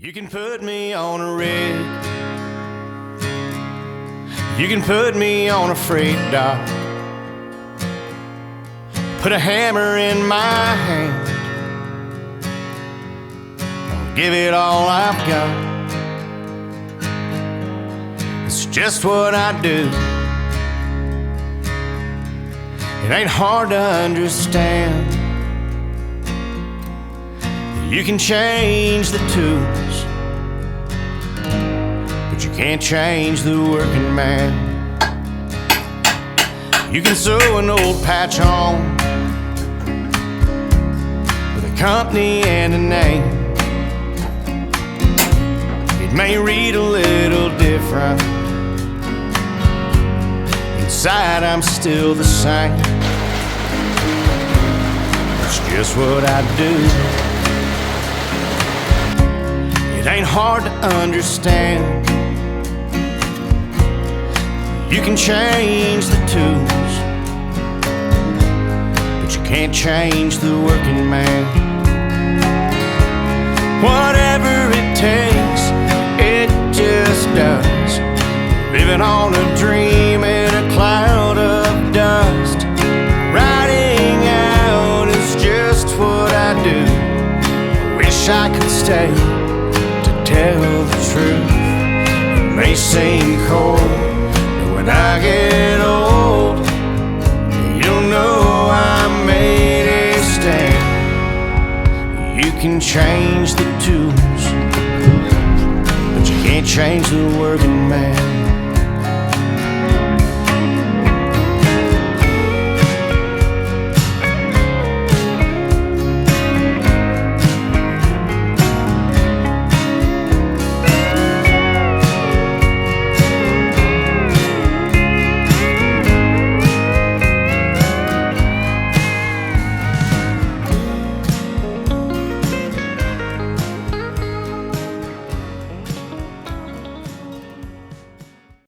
You can put me on a rig, you can put me on a freight dock, put a hammer in my hand, I'll give it all I've got. It's just what I do. It ain't hard to understand. You can change the tools, but you can't change the working man. You can sew an old patch on with a company and a name. It may read a little different. Inside I'm still the same. It's just what I do. It ain't hard to understand. You can change the tools, but you can't change the working man. Whatever it takes, it just does. Living on a dream in a cloud of dust. Riding out is just what I do. I wish I could stay to tell the truth. It may seem cold, but when I get old, you'll know I made a stand. You can change the tools, but you can't change the working man.